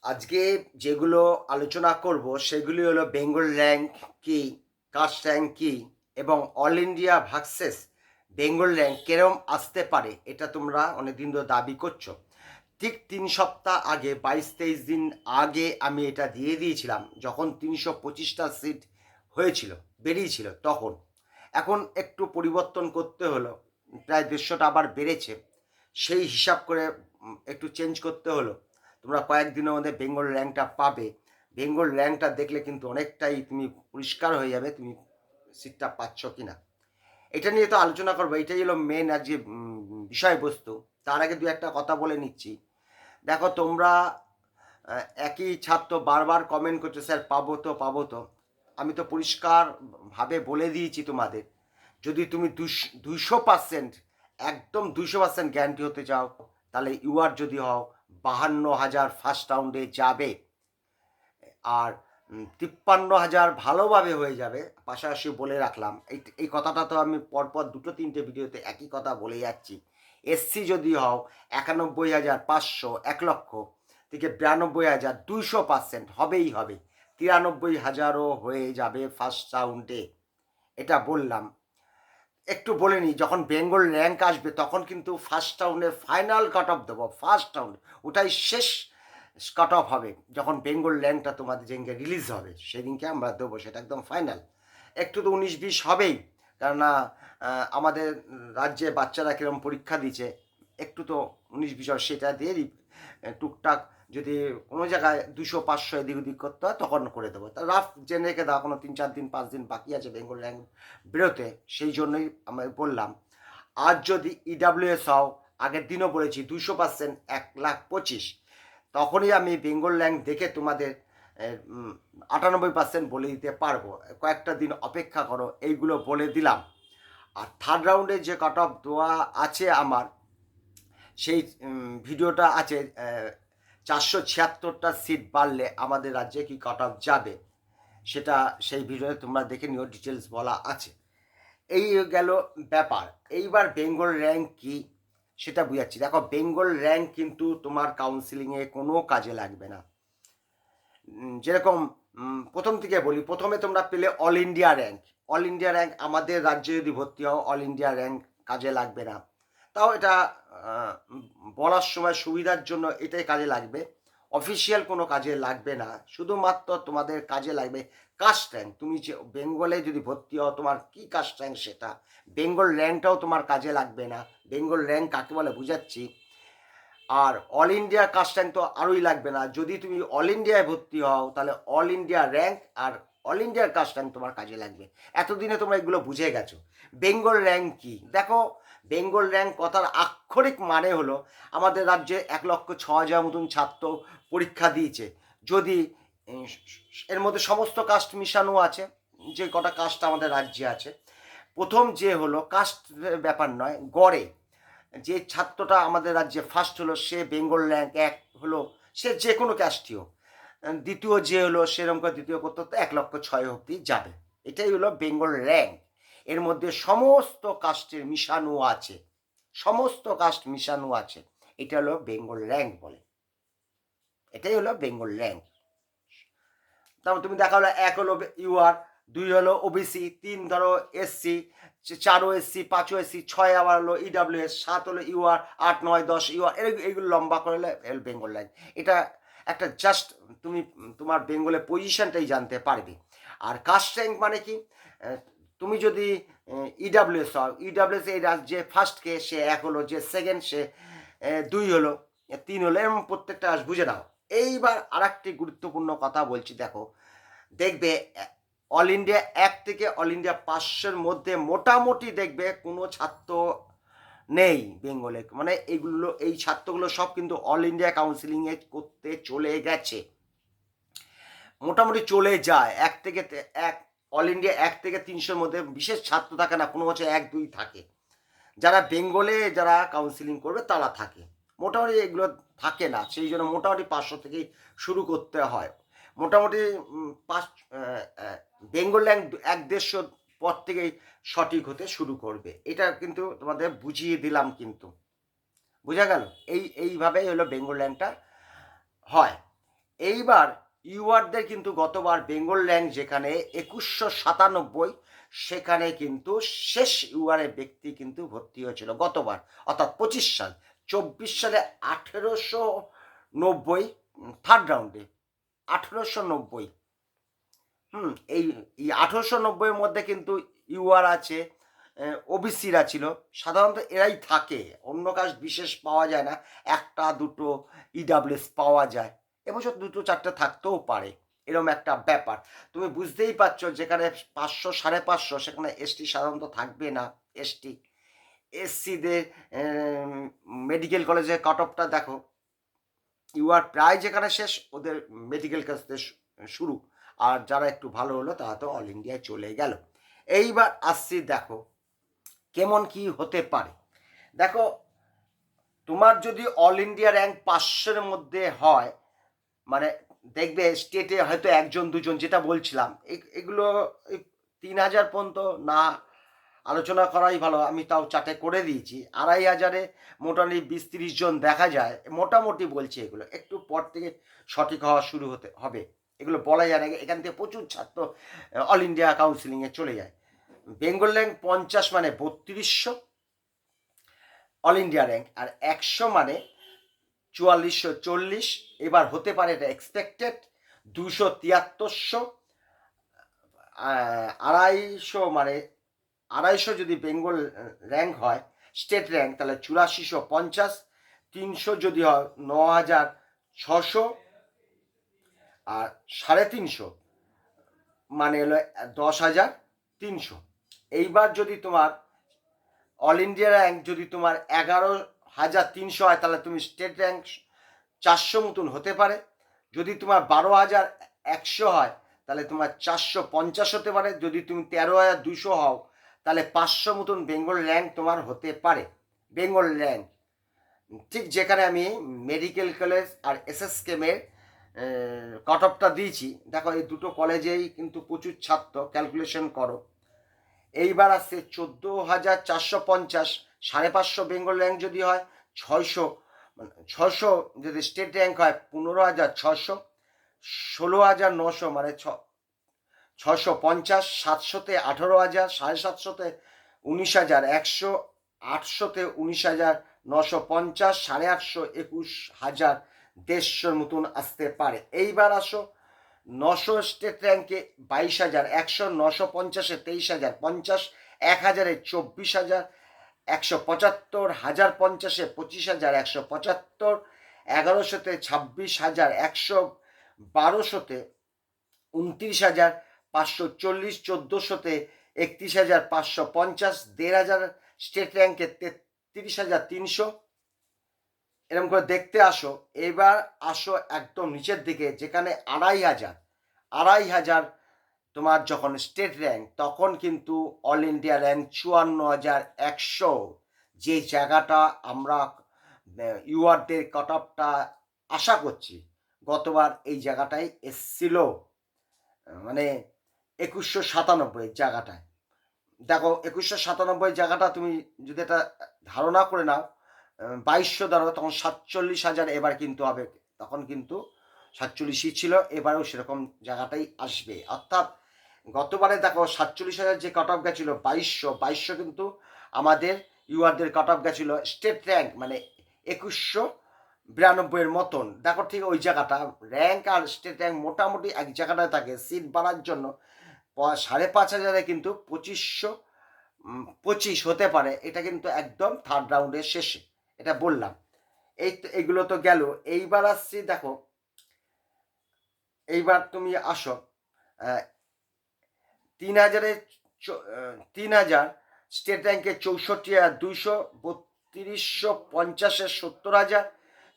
আজকে যেগুলো আলোচনা করব সেগুলি হলো বেঙ্গল র্যাঙ্ক কি, কাস্ট র্যাঙ্ক কি এবং all India versus Bengal rank কেরম আসতে পারে, এটা তোমরা অনেকদিন ধরে দাবি করছো। ঠিক 3 সপ্তাহ আগে 22-23 দিন আগে আমি এটা দিয়ে দিয়েছিলাম, যখন 325টা সিট হয়েছিল, বেরিয়েছিল তখন। এখন একটু পরিবর্তন করতে হলো, প্রায় 150টা আবার বেড়েছে, সেই হিসাব করে একটু চেঞ্জ করতে হলো। তোমরা কয়েকদিনের মধ্যে বেঙ্গল র্যাঙ্কটা পাবে। বেঙ্গল র্যাঙ্কটা দেখলে কিন্তু অনেকটাই তুমি পরিষ্কার হয়ে যাবে তুমি সিটটা পাচ্ছ কিনা। এটা নিয়ে তো আলোচনা করবো, এটাই হলো মেন আর যে বিষয়বস্তু। তার আগে দু একটা কথা বলে নিচ্ছি। দেখো তোমরা একই ছাত্র বারবার কমেন্ট করছো, স্যার পাবো তো পাবো তো। আমি তো পরিষ্কারভাবে বলে দিয়েছি তোমাদের, যদি তুমি 200% একদম 200% গ্যারান্টি হতে চাও, তাহলে ইউআর যদি হও 52,000 ফার্স্ট রাউন্ডে যাবে, আর 53,000 ভালোভাবে হয়ে যাবে। পাশাপাশি বলে রাখলাম, এই কথাটা তো আমি পরপর 2-3টে ভিডিওতে একই কথা বলে যাচ্ছি। এসসি যদি হও 91,500, 1,00,000 থেকে 92,000, 200% হবেই হবে। 93,000ও হয়ে যাবে ফার্স্ট রাউন্ডে, এটা বললাম। একটু বলে নিই, যখন বেঙ্গল র্যাঙ্ক আসবে তখন কিন্তু ফার্স্ট রাউন্ডের ফাইনাল কাট অফ দেবো। ফার্স্ট রাউন্ড ওটাই শেষ কাট অফ হবে। যখন বেঙ্গল র্যাঙ্কটা তোমাদের যেদিনকে রিলিজ হবে সেদিনকে আমরা দেবো, সেটা একদম ফাইনাল। একটু তো 19-20 হবেই, কেননা আমাদের রাজ্যে বাচ্চারা কীরকম পরীক্ষা দিচ্ছে, একটু তো 19-20 হবে, সেটা দিয়ে টুকটাক যদি কোনো জায়গায় 200-500 এদিক ওদিক করতে হয় তখন করে দেবো। তা রাফ জেনে রেখে দাও, কোনো 3-4 দিন 5 দিন বাকি আছে বেঙ্গল র্যাঙ্ক বেরোতে, সেই জন্যই আমি বললাম। আর যদি ইডাব্লিউএস হও, আগের দিনও বলেছি 200%, 1,25,000, তখনই আমি বেঙ্গল র্যাঙ্ক দেখে তোমাদের 98% বলে দিতে পারবো। কয়েকটা দিন অপেক্ষা করো, এইগুলো বলে দিলাম। আর থার্ড রাউন্ডে যে কাট অফ দেওয়া আছে আমার, সেই ভিডিওটা আছে। 476টা সিট বাড়লে আমাদের রাজ্যে কি কাট অফ যাবে, সেটা সেই ভিডিওতে তোমরা দেখে নিও, ডিটেলস বলা আছে। এই গেল ব্যাপার। এইবার বেঙ্গল র্যাঙ্ক কি সেটা বুঝাচ্ছি। দেখো, বেঙ্গল র্যাঙ্ক কিন্তু তোমার কাউন্সিলিংয়ে কোনো কাজে লাগবে না। যেরকম প্রথম থেকে বলি, প্রথমে তোমরা পেলে all India rank. All India rank আমাদের রাজ্যে যদি ভর্তি হও, অল ইন্ডিয়া র্যাঙ্ক কাজে লাগবে না। তাও এটা বলার সময় সুবিধার জন্য এটাই কাজে লাগবে, অফিসিয়াল কোনো কাজে লাগবে না। শুধুমাত্র তোমাদের কাজে লাগবে কাস্ট র্যাঙ্ক। তুমি যে বেঙ্গলে যদি ভর্তি হও, তোমার কী কাস্ট র্যাঙ্ক সেটা, বেঙ্গল র্যাঙ্কটাও তোমার কাজে লাগবে না। বেঙ্গল র্যাঙ্ক কাকে বলে বুঝাচ্ছি। আর অল ইন্ডিয়া কাস্ট র্যাঙ্ক তো আরোই লাগবে না। যদি তুমি অল ইন্ডিয়ায় ভর্তি হও, তাহলে অল ইন্ডিয়া র্যাঙ্ক আর অল ইন্ডিয়ার কাস্ট র্যাঙ্ক তোমার কাজে লাগবে। এতদিনে তোমরা এগুলো বুঝে গেছো। বেঙ্গল র্যাঙ্ক কি দেখো, বেঙ্গল র্যাঙ্ক কথার আক্ষরিক মানে হলো, আমাদের রাজ্যে 1,06,000 মতন ছাত্র পরীক্ষা দিয়েছে। যদি এর মধ্যে সমস্ত কাস্ট মিশানো আছে, যে কটা কাস্ট আমাদের রাজ্যে আছে, প্রথম যে হলো কাস্ট ব্যাপার নয়, গড়ে যে ছাত্রটা আমাদের রাজ্যে ফার্স্ট হলো সে বেঙ্গল র্যাঙ্ক 1 হলো, সে যে কোনো ক্যাস্টই হোক। দ্বিতীয় যে হলো সেরকম করে দ্বিতীয় করতে করতে 1,06,000 অব্দি যাবে। এটাই হলো বেঙ্গল র্যাঙ্ক। এর মধ্যে সমস্ত কাস্টের মিশানো আছে, সমস্ত কাস্ট মিশানো আছে। এটা হলো বেঙ্গল র্যাঙ্ক বলে, এটাই হলো বেঙ্গল র্যাঙ্ক। তারপর তুমি দেখা হলো 1 হলো ইউআর, 2 হলো ওবিসি, 3 ধরো এসসি, 4ও এসসি, 5ও এসসি, 6 আবার হলো ইডাব্লিউএস, 7 হলো ইউআর, 8, 9, 10 ইউআর। এইগুলো লম্বা করে বেঙ্গল র্যাঙ্ক। এটা একটা জাস্ট তুমি তোমার বেঙ্গলের পজিশনটাই জানতে পারবে। আর কাস্ট র্যাঙ্ক মানে কি, তুমি যদি ইডাব্লিউএস হও, ইডাব্লিউএস এই রাজ্যে ফার্স্টকে সে 1 হলো, যে সেকেন্ড সে 2 হলো, 3 হলো, এরকম প্রত্যেকটা বুঝে নাও। এইবার আর একটি গুরুত্বপূর্ণ কথা বলছি। দেখো, দেখবে অল ইন্ডিয়া 1 থেকে অল ইন্ডিয়া 500-এর মধ্যে মোটামুটি দেখবে কোনো ছাত্র নেই বেঙ্গলে। মানে এইগুলো, এই ছাত্রগুলো সব কিন্তু অল ইন্ডিয়া কাউন্সিলিংয়ে করতে চলে গেছে, মোটামুটি চলে যায়। 1 থেকে 1, অল ইন্ডিয়া 1 থেকে 300-এর মধ্যে বিশেষ ছাত্র থাকে না, কোনো বছর 1-2 থাকে। যারা বেঙ্গলে যারা কাউন্সিলিং করবে তারা থাকে, মোটামুটি এগুলো থাকে না। সেই জন্য মোটামুটি 500 থেকেই শুরু করতে হয়। মোটামুটি বেঙ্গল র্যাঙ্ক 1-150 পর থেকেই সঠিক হতে শুরু করবে। এটা কিন্তু তোমাদের বুঝিয়ে দিলাম, কিন্তু বোঝা গেল। এইভাবেই হলো বেঙ্গল র্যাঙ্কটা হয়। এইবার ইউআরদের কিন্তু গতবার বেঙ্গল র্যাঙ্ক যেখানে 2197, সেখানে কিন্তু শেষ ইউআরের ব্যক্তি কিন্তু ভর্তি হয়েছিল গতবার, অর্থাৎ 25 সাল। 24 সালে 1890, থার্ড রাউন্ডে 1890। এই 1890-এর মধ্যে কিন্তু ইউআর আছে, ওবিসিরা ছিল, সাধারণত এরাই থাকে, অন্য কাস্ট বিশেষ পাওয়া যায় না, একটা দুটো ইডাব্লিউএস পাওয়া যায়, এবছর দুটো চারটে থাকতেও পারে, এরকম একটা ব্যাপার। তুমি বুঝতেই পারছো, যেখানে 500 550, সেখানে এসটি সাধারণত থাকবে না। এসসিদের মেডিকেল কলেজের কাট অফটা দেখো, ইউআর প্রায় যেখানে শেষ, ওদের মেডিকেল কলেজ শুরু, আর যারা একটু ভালো হলো তারা তো অল ইন্ডিয়ায় চলে গেল। এইবার আসছি, দেখো কেমন কি হতে পারে। দেখো, তোমার যদি অল ইন্ডিয়া র্যাঙ্ক 500-এর মধ্যে হয়, মানে দেখবে স্টেটে হয়তো একজন দুজন, যেটা বলছিলাম, এগুলো 3000 পর্যন্ত না আলোচনা করাই ভালো। আমি তাও চার্টে করে দিয়েছি, 2500-এ মোটামুটি 20-30 জন দেখা যায়, মোটামুটি বলছি। এগুলো একটু পর থেকে সঠিক হওয়া শুরু হতে হবে, এগুলো বলা যায় না, এখান থেকে প্রচুর ছাত্র অল ইন্ডিয়া কাউন্সিলিংয়ে চলে যায়। বেঙ্গল র্যাঙ্ক 50 মানে 3200 অল ইন্ডিয়া র্যাঙ্ক, আর 100 মানে 4440। এবার হতে পারে এটা এক্সপেক্টেড 27300। 250 মানে 250 যদি বেঙ্গল র্যাঙ্ক হয়, স্টেট র্যাঙ্ক, তাহলে 8450। 300 যদি হয় 9600, আর 350 মানে হলো 10300। এইবার যদি তোমার অল ইন্ডিয়া র্যাঙ্ক যদি তোমার 11300 হয়, তাহলে তুমি স্টেট র্যাঙ্ক 400 মতন হতে পারে। যদি তোমার 12100 হয়, তাহলে তোমার 450 হতে পারে। যদি তুমি 13200 হও, তাহলে 500 মতন বেঙ্গল র্যাঙ্ক তোমার হতে পারে। বেঙ্গল র্যাঙ্ক ঠিক যেখানে আমি মেডিকেল কলেজ আর এসএসকেমের কাট অফটা দিয়েছি, দেখো এই দুটো কলেজেই কিন্তু প্রচুর ছাত্র, ক্যালকুলেশন করো। এইবার আসছে 14450, 550 বেঙ্গল র্যাঙ্ক যদি হয়, 600 যদি স্টেট র্যাঙ্ক হয়, 15600। 16900 মানে 650। 700-তে 18000, 750-তে 19100, 800-তে 19950, 850 21000, 150 মতন আসতে পারে। এইবার আসো 900 স্টেট র্যাঙ্কে 22100, 950-এ 23000, 50 1000-এ 24000, 175, 1050-এ 25000, 175, 1100-তে 26100, 1200-তে 29540, 1400-তে 31550, 1500 স্টেট র্যাঙ্কে 33300। এরকম করে দেখতে আসো। এবার আসো একদম নিচের দিকে, যেখানে 2500 তোমার যখন স্টেট র্যাঙ্ক, তখন কিন্তু অল ইন্ডিয়া র্যাঙ্ক 54100। যে জায়গাটা আমরা ইউআরদের কাট অফটা আশা করছি, গতবার এই জায়গাটাই এসছিল, মানে 2197 জায়গাটায়। দেখো 2197 জায়গাটা তুমি যদি এটা ধারণা করে নাও, 2200 ধরো, তখন 47,000 এবার কিন্তু হবে, তখন কিন্তু 47ই ছিল, এবারেও সেরকম জায়গাটাই আসবে। অর্থাৎ গতবারে দেখো 47,000 যে কাট অফ গেছিলো 2200 কিন্তু আমাদের ইউআরদের কাট অফ গেছিলো স্টেট র্যাঙ্ক, মানে 2192 মতন। দেখো ঠিক ওই জায়গাটা, র্যাঙ্ক আর স্টেট র্যাঙ্ক মোটামুটি এক জায়গাটায় থাকে। সিট বাড়ার জন্য 5500-এ কিন্তু 2525 হতে পারে, এটা কিন্তু একদম থার্ড রাউন্ডের শেষে, এটা বললাম। এইগুলো তো গেল। এইবার আসছি, দেখো এইবার তুমি আসো 3000 স্টেট র্যাঙ্কে 64,200, 3250-এ 70,000,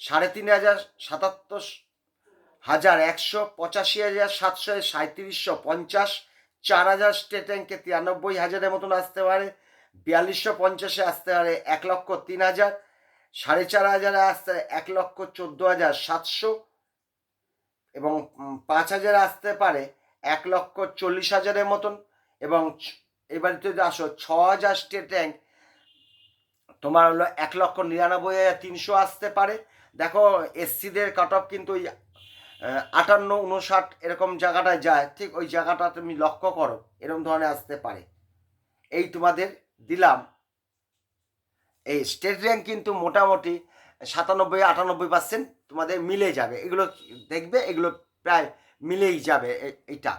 3500 77,100, 85,700, 3750, 4000 স্টেট র্যাঙ্কে 93,000-এর মতন আসতে পারে। 4250-এ আসতে পারে 1,03,000, 4,500-এ আসতে 1,14,700, এবং 5000-এ আসতে পারে 1,40,000-এর মতন। এবং এবার যদি আসো 6000 স্টেট র্যাঙ্ক, তোমার হলো 1,99,300 আসতে পারে। দেখো এসসিদের কাট অফ কিন্তু 58 59 এরকম জায়গাটায় যায়, ঠিক ওই জায়গাটা তুমি লক্ষ্য করো, এরকম ধরনের আসতে পারে। এই তোমাদের দিলাম। এই স্টেট র্যাঙ্ক কিন্তু মোটামুটি 97 98% তোমাদের মিলে যাবে, এগুলো দেখবে, এগুলো প্রায় মিলেই যাবে এইটা।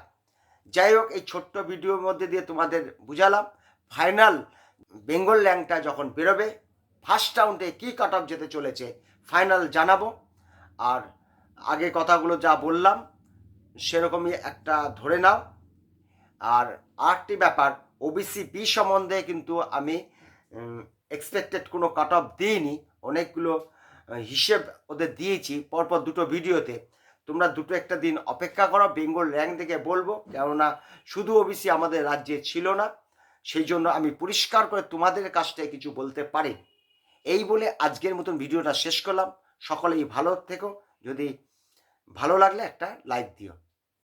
যাই হোক, এই ছোট্ট ভিডিওর মধ্যে দিয়ে তোমাদের বুঝালাম। ফাইনাল বেঙ্গল র্যাঙ্কটা যখন বেরোবে, ফার্স্ট রাউন্ডে কী কাট অফ যেতে চলেছে ফাইনাল জানাবো। আর আগে কথাগুলো যা বললাম সেরকমই একটা ধরে নাও। আর আরেকটি ব্যাপার, ওবিসি বি সম্বন্ধে কিন্তু আমি এক্সপেক্টেড কোনো কাট অফ দিইনি, অনেকগুলো হিসেব ওদের দিয়েছি পরপর দুটো ভিডিওতে। তোমরা দুটো একটা দিন অপেক্ষা করো, বেঙ্গল র্যাঙ্ক দেখে বলবো, কেননা শুধু ওবিসি আমাদের রাজ্যে ছিল না, সেই জন্য আমি পরিষ্কার করে তোমাদের কাছটায় কিছু বলতে পারি। এই বলে আজকের মতন ভিডিওটা শেষ করলাম। সকলেই ভালো থেকো, যদি ভালো লাগলে একটা লাইক দিও।